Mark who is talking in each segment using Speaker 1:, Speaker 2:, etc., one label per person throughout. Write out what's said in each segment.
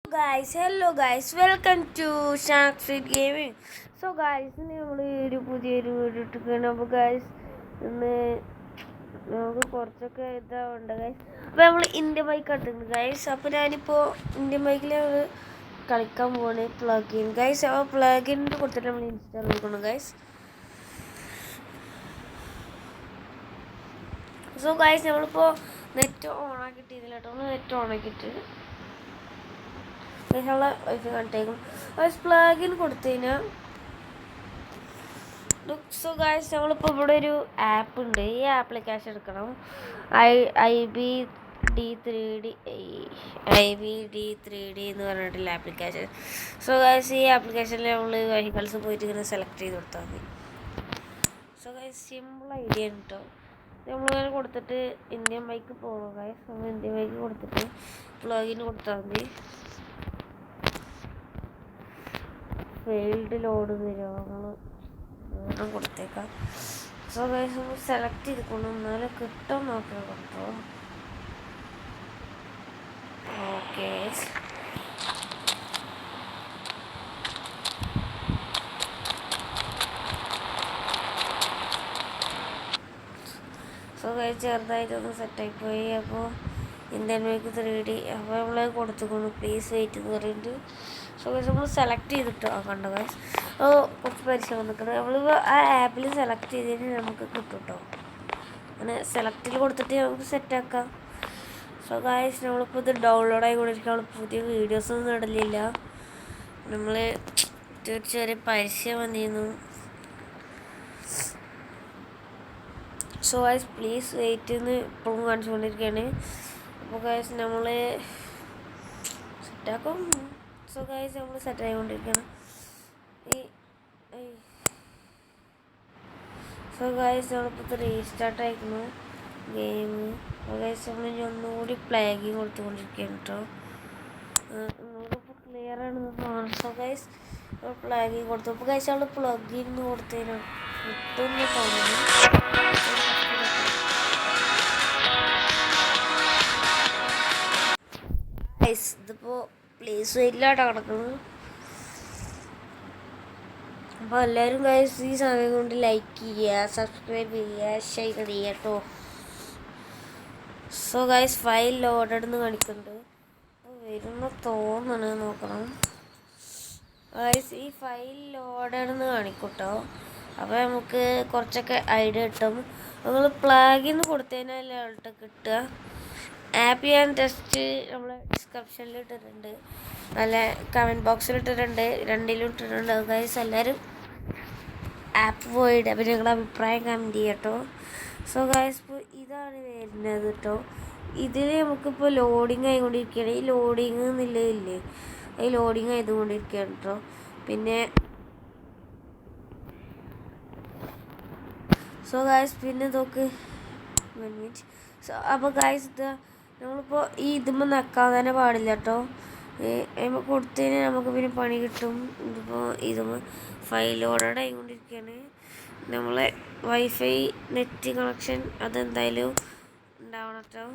Speaker 1: Hello guys, welcome to Shark Street Gaming. So guys, നമ്മൾ ഒരു പുതിയൊരു വീഡിയോ ഇട്ടിരിക്കുകയാണ്. അപ്പോൾ ഗൈസ് ഇന്ന് നമുക്ക് കുറച്ചൊക്കെ ഇതാവുണ്ട് ഗൈസ്. അപ്പോൾ നമ്മൾ ഇന്ത്യൻ ബൈക്ക് എടുത്തിട്ടുണ്ട് ഗൈസ്. അപ്പോൾ ഞാനിപ്പോൾ ഇന്ത്യൻ ബൈക്കിൽ കളിക്കാൻ പോവാണ് പ്ലഗിൻ ഗൈസ്. അപ്പോൾ പ്ലഗിൻ കൊടുത്തിട്ട് നമ്മൾ ഇൻസ്റ്റാൾ കൊടുക്കണം ഗൈസ്. സോ ഗൈസ് നമ്മളിപ്പോൾ നെറ്റ് ഓൺ ആക്കിയിട്ടില്ല കേട്ടോ. നെറ്റ് ഓൺ ആക്കിയിട്ട് വൈഫൈ കണ്ടേക്കും പ്ലഗിൻ കൊടുത്തു കഴിഞ്ഞാൽ സോ ഗൈസ് നമ്മളിപ്പോൾ ഇവിടെ ഒരു ആപ്പ് ഉണ്ട്. ഈ ആപ്ലിക്കേഷൻ എടുക്കണം. ഐ ബി ഡി 3D എന്ന് പറഞ്ഞിട്ടുള്ള ആപ്ലിക്കേഷൻ. സോ ഗൈസ് ഈ ആപ്ലിക്കേഷനിൽ നമ്മൾ വെഹിക്കിൾസ് പോയിട്ട് ഇങ്ങനെ സെലക്ട് ചെയ്ത് കൊടുത്താൽ മതി. സോ ഗൈസ് സിമ്പിൾ ഐഡിയ കേട്ടോ. നമ്മളിങ്ങനെ കൊടുത്തിട്ട് ഇന്ത്യൻ ബൈക്ക് പോകണം ഗൈസ്. നമ്മൾ ഇന്ത്യൻ ബൈക്ക് കൊടുത്തിട്ട് പ്ലഗിൻ കൊടുത്താൽ മതി. ഫെയിൽഡ് ലോഡ് തരുമോ നമ്മൾ വേണം കൊടുത്തേക്കാം. സോ ഗൈസ് നമ്മൾ സെലക്ട് ചെയ്തിക്കണം. എന്നാലും കിട്ടും നോക്കണം കേട്ടോ. ഓക്കെ സോ ഗൈസ് ചെറുതായിട്ടൊന്ന് സെറ്റായി പോയി. അപ്പോൾ ഇന്ത്യൻ ബൈക്ക് 3D അപ്പോൾ നമ്മൾ കൊടുത്തുകൊണ്ട് പ്ലീസ് വെയിറ്റ് എന്ന് പറഞ്ഞിട്ട് സോ ഗൈസ് നമ്മൾ സെലക്ട് ചെയ്തിട്ടോ കണ്ടോ ഗൈസ്. കുറച്ച് പരിശ്രമം നിൽക്കണം. നമ്മളിപ്പോൾ ആ ആപ്പിൽ സെലക്ട് ചെയ്തതിന് നമുക്ക് കിട്ടും കേട്ടോ. അങ്ങനെ സെലക്റ്റിൽ കൊടുത്തിട്ട് നമുക്ക് സെറ്റാക്കാം. സോ ഗൈസ് നമ്മളിപ്പോൾ ഇത് ഡൗൺലോഡ് ആയിക്കൊണ്ടിരിക്കുക. നമ്മൾ പുതിയ വീഡിയോസൊന്നും ഇടലില്ല. നമ്മൾ ചെറിയ പരസ്യം വന്നിരുന്നു. സോ ഗൈസ് പ്ലീസ് വെയിറ്റ് എന്ന് ഇപ്പോഴും കാണിച്ചുകൊണ്ടിരിക്കുകയാണ്. അപ്പോൾ ഗൈസ് നമ്മൾ സെറ്റാക്കും. സോ ഗൈസ് നമ്മൾ സെറ്റായിക്കൊണ്ടിരിക്കണം. സോ ഗൈസ് നമ്മളിപ്പോൾ റീസ്റ്റാർട്ട് ആയിരിക്കുന്നു ഗെയിം. ഗൈസ് നമ്മൾ ഇനി ഒന്നുകൂടി പ്ലേഗിങ് കൊടുത്തുകൊണ്ടിരിക്കുകയാണ് കേട്ടോ. ഒന്നുകൂടി ക്ലിയർ ആണെന്ന് തോന്നുന്നു. സോ ഗൈസ് പ്ലേഗിങ് കൊടുത്തു. അപ്പോൾ ഗൈസ് നമ്മൾ പ്ലഗിൻ കൊടുത്തതിന് കിട്ടുമെന്ന് തോന്നുന്നു. ഗൈസ് ഇതിപ്പോൾ പ്ലേസ് വെയിറ്റിലാട്ടോ കിടക്കുന്നത്. അപ്പോൾ എല്ലാവരും ഗൈസ് ഈ സമയം കൊണ്ട് ലൈക്ക് ചെയ്യുക, സബ്സ്ക്രൈബ് ചെയ്യുക, ഷെയർ ചെയ്യുക കേട്ടോ. സോ ഗൈസ് ഫയൽ ലോഡഡ് എന്ന് കാണിക്കുന്നുണ്ട്. വരുന്ന തോന്നണ് നോക്കണം ഗൈസ്. ഈ ഫയൽ ലോഡഡ് എന്ന് കാണിക്കും കേട്ടോ. അപ്പോൾ നമുക്ക് കുറച്ചൊക്കെ ഐഡിയ കിട്ടും. നമ്മൾ പ്ലഗിൻ കൊടുത്തതിനല്ല കേട്ടോ കിട്ടുക. ആപ്പ് ഞാൻ ടെസ്റ്റ് നമ്മൾ ഡിസ്ക്രിപ്ഷനിൽ ഇട്ടിട്ടുണ്ട്, നല്ല കമൻറ്റ് ബോക്സിൽ ഇട്ടിട്ടുണ്ട്, രണ്ടിലും ഇട്ടിട്ടുണ്ട് ഗൈസ്. എല്ലാവരും ആപ്പ് പോയിട്ട് അപ്പോൾ നിങ്ങളുടെ അഭിപ്രായം കമൻറ്റ് ചെയ്യുക കേട്ടോ. സോ ഗൈസ് ഇപ്പോൾ ഇതാണ് വരുന്നത് കേട്ടോ. ഇതിൽ നമുക്കിപ്പോൾ ലോഡിങ് ആയിക്കൊണ്ടിരിക്കുകയാണ്. ഈ ലോഡിങ് എന്നുള്ളതില്ലേ, ഈ ലോഡിങ് ആയതുകൊണ്ടിരിക്കുകയാണ് കേട്ടോ. പിന്നെ സോ ഗൈസ് പിന്നെ നോക്ക് 1 മിനിറ്റ്. സോ അപ്പോൾ ഗൈസ് ഇത് നമ്മളിപ്പോൾ ഈ ഇതുമ്പോൾ നക്കാൻ തന്നെ പാടില്ല കേട്ടോ. നമ്മൾ കൊടുത്തതിന് നമുക്ക് പിന്നെ പണി കിട്ടും. ഇതിപ്പോൾ ഇതുമ്പോൾ ഫയൽ ലോഡഡ് ആയിക്കൊണ്ടിരിക്കുകയാണ്. നമ്മളെ വൈഫൈ നെറ്റ് കണക്ഷൻ അതെന്തായാലും ഉണ്ടാവണം കേട്ടോ.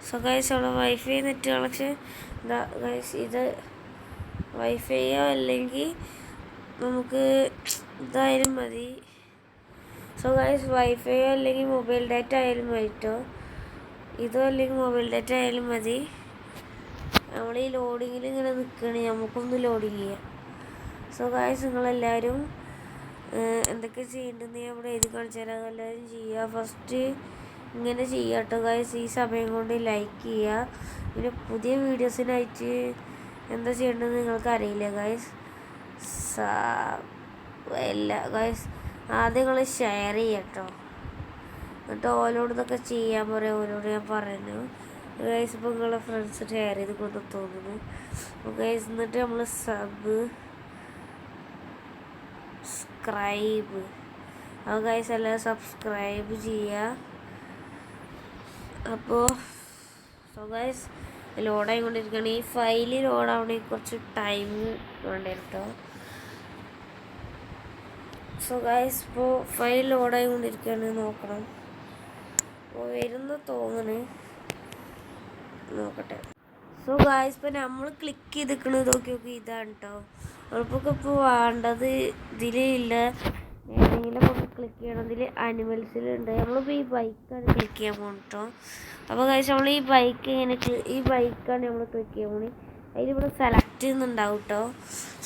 Speaker 1: സോ ഗൈസ് നമ്മളെ വൈഫൈ നെറ്റ് കണക്ഷൻ എന്താ ഗൈസ്, ഇത് വൈഫൈയോ അല്ലെങ്കിൽ നമുക്ക് ഇതായാലും മതി. സോ ഗൈസ് വൈഫൈയോ അല്ലെങ്കിൽ മൊബൈൽ ഡാറ്റ ആയാലും മതി കേട്ടോ. ഇതോ അല്ലെങ്കിൽ മൊബൈൽ ഡാറ്റ ആയാലും മതി. നമ്മൾ ഈ ലോഡിങ്ങിൽ ഇങ്ങനെ നിൽക്കുകയാണ്, നമുക്കൊന്ന് ലോഡിങ് ചെയ്യാം. സോ ഗൈസ് നിങ്ങളെല്ലാവരും എന്തൊക്കെ ചെയ്യേണ്ടതെന്ന് ഞാൻ ഇവിടെ എഴുതി കാണിച്ചു തരാം. എല്ലാവരും ചെയ്യുക. ഫസ്റ്റ് ഇങ്ങനെ ചെയ്യുക കേട്ടോ ഗൈസ്. ഈ സമയം കൊണ്ട് ലൈക്ക് ചെയ്യുക. പിന്നെ പുതിയ വീഡിയോസിനായിട്ട് എന്താ ചെയ്യേണ്ടതെന്ന് നിങ്ങൾക്ക് അറിയില്ല ഗൈസ്. ഗൈസ് ആദ്യം നിങ്ങൾ ഷെയർ ചെയ്യുക കേട്ടോ. എന്നിട്ട് ഓരോട് ഇതൊക്കെ ചെയ്യാൻ പറയാം. ഓരോട് ഞാൻ പറഞ്ഞു ഗൈസ്. ഇപ്പോൾ നിങ്ങളെ ഫ്രണ്ട്സ് ഷെയർ ചെയ്ത് കൊണ്ട് തോന്നുന്നു. അപ്പോൾ ഗൈസ് എന്നിട്ട് നമ്മൾ സബ്സ്ക്രൈബ് അപ്പോൾ ഗൈസ് എല്ലാവരും സബ്സ്ക്രൈബ് ചെയ്യുക. അപ്പോൾ സോ ഗൈസ് ലോഡായിക്കൊണ്ടിരിക്കുകയാണ്. ഈ ഫയല് ലോഡാവണമെങ്കിൽ കുറച്ച് ടൈം വേണ്ട കേട്ടോ. സോ ഗൈസ് ഇപ്പോൾ ഫയൽ ലോഡായിക്കൊണ്ടിരിക്കുകയാണ്, നോക്കണം. അപ്പോൾ വരുന്ന തോന്നണ് നോക്കട്ടെ. സോ ഗായ്സ് ഇപ്പോൾ നമ്മൾ ക്ലിക്ക് ചെയ്തിരിക്കണത് നോക്കി ഇതാണ് കേട്ടോ. നമ്മളിപ്പോൾ വേണ്ടത് ഇതിലില്ല, ഏതെങ്കിലും നമുക്ക് ക്ലിക്ക് ചെയ്യണം. ഇതിൽ അനിമൽസിലുണ്ട്. നമ്മളിപ്പോൾ ഈ ബൈക്കാണ് ക്ലിക്ക് ചെയ്യാൻ പോകുന്നത് കേട്ടോ. അപ്പോൾ ഗായ്സ് നമ്മൾ ഈ ബൈക്ക് ഇങ്ങനെ ഈ ബൈക്കാണ് നമ്മൾ ക്ലിക്ക് ചെയ്യാൻ പോകുന്നത്. അതിലിവിടെ സെലക്ട് ചെയ്യുന്നുണ്ടാവും കേട്ടോ.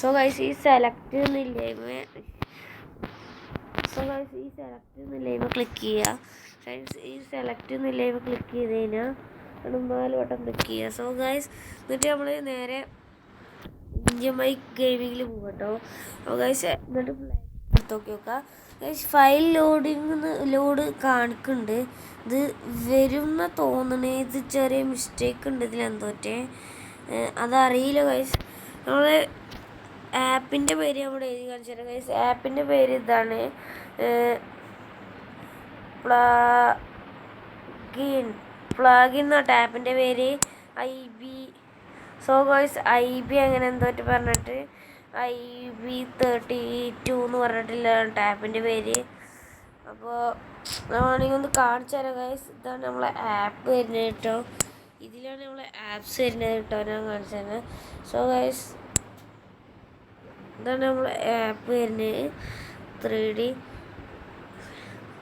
Speaker 1: സോ ഗായ്സ് ഈ സെലക്ട് ചെയ്യുന്നില്ലേ, സോ ഗായ്സ് ഈ സെലക്ട് ചെയ്യുന്നില്ലേ ക്ലിക്ക് ചെയ്യുക. ഈ സെലക്ട് ചെയ്യുന്നില്ലേ ക്ലിക്ക് ചെയ്ത് കഴിഞ്ഞാൽ 4 വട്ടം ക്ലിക്ക് ചെയ്യുക. സോ ഗായ്സ് എന്നിട്ട് നമ്മൾ നേരെ ഇന്ത്യ മൈക്ക് ഗെയിമിങ്ങിൽ പോകും കേട്ടോ. അപ്പോൾ ഗായ്സ് എന്നിട്ട് എടുത്ത് നോക്കുക. ഗായ്സ് ഫയൽ ലോഡ് കാണിക്കുന്നുണ്ട്. ഇത് വരുന്ന തോന്നണേ, ഇത് ചെറിയ മിസ്റ്റേക്ക് ഉണ്ട് ഇതിലെന്തോറ്റേ, അതറിയില്ല ഗായ്സ്. നമ്മൾ ആപ്പിൻ്റെ പേര് നമ്മൾ എഴുതി കാണിച്ചു തരാം ഗായ്സ്. ആപ്പിൻ്റെ പേര് ഇതാണ്, പ്ലഗിൻ എന്നാണ് ആപ്പിൻ്റെ പേര്, IB. സോ ഗായ്സ് IB അങ്ങനെ എന്തോട്ട് പറഞ്ഞിട്ട് IB32 എന്ന് പറഞ്ഞിട്ടില്ല ആപ്പിൻ്റെ പേര്. അപ്പോൾ വേണമെങ്കിൽ ഒന്ന് കാണിച്ചു തരാം ഗായ്സ്. ഇതാണ് നമ്മളെ ആപ്പ് വരുന്നത് കേട്ടോ. ഇതിലാണ് നമ്മളെ ആപ്സ് വരുന്നത് കേട്ടോ, ഞാൻ കാണിച്ചു തരാം. സോ ഗായ്സ് ഇതാണ് നമ്മളെ ആപ്പ് വരുന്നത് 3D.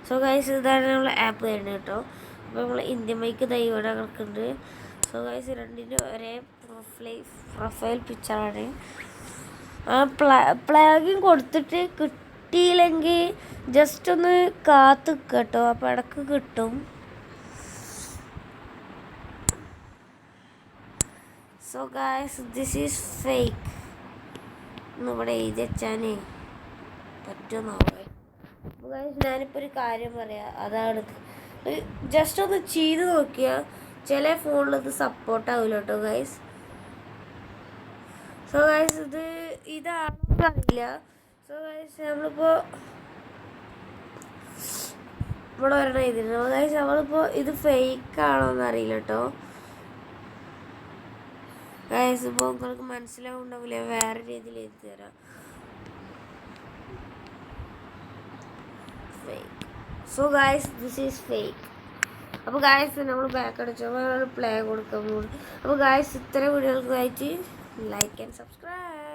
Speaker 1: സോ ഗായ്സ് ഇതാണ് നമ്മളെ ആപ്പ് വരുന്നത് കേട്ടോ. അപ്പോൾ നമ്മൾ ഇന്ത്യ മൈക്ക് ഇവിടെ കിടക്കുന്നുണ്ട്. സോ ഗായ്സ് രണ്ടിൻ്റെ ഒരേ പ്രൊഫൈൽ പിക്ചറാണ്. പ്ലഗിൻ കൊടുത്തിട്ട് കിട്ടിയില്ലെങ്കിൽ ജസ്റ്റ് ഒന്ന് കാത്ത് കേട്ടോ, അപ്പോൾ ഇടക്ക് കിട്ടും. So guys this is fake എന്ന് ഇവിടെ എഴുതി വെച്ചാനേ പറ്റുമെന്നാവേ. അപ്പോൾ ഗായ്സ് ഞാനിപ്പോൾ ഒരു കാര്യം പറയാം, അതാണ് ജസ്റ്റ് ഒന്ന് ചെയ്ത് നോക്കിയാൽ ചില ഫോണിൽ ഇത് സപ്പോർട്ടാവില്ല കേട്ടോ ഗായ്സ്. സോ ഗായ്സ് ഇതാണെന്ന് അറിയില്ല. സോ ഗായ്സ് നമ്മളിപ്പോൾ ഇവിടെ വരണം ഇതിന് ഗായ്സ്. നമ്മളിപ്പോൾ ഇത് ഫേക്ക് ആണോന്ന് അറിയില്ല കേട്ടോ ഗായ്സ്. ഇപ്പോൾ നിങ്ങൾക്ക് മനസ്സിലാവുണ്ടാവില്ല, വേറെ രീതിയിൽ എഴുതി തരാം. Fake. So guys this is fake. അപ്പോൾ ഗായ്സ് നമ്മൾ ബാക്ക് അടിച്ചപ്പോൾ പ്ലേ കൊടുക്കാൻ പോകും. അപ്പോൾ ഗായ്സ് ഇത്തരം വീഡിയോകൾക്ക് ആയിട്ട് ലൈക്ക് ആൻഡ് സബ്സ്ക്രൈബ്.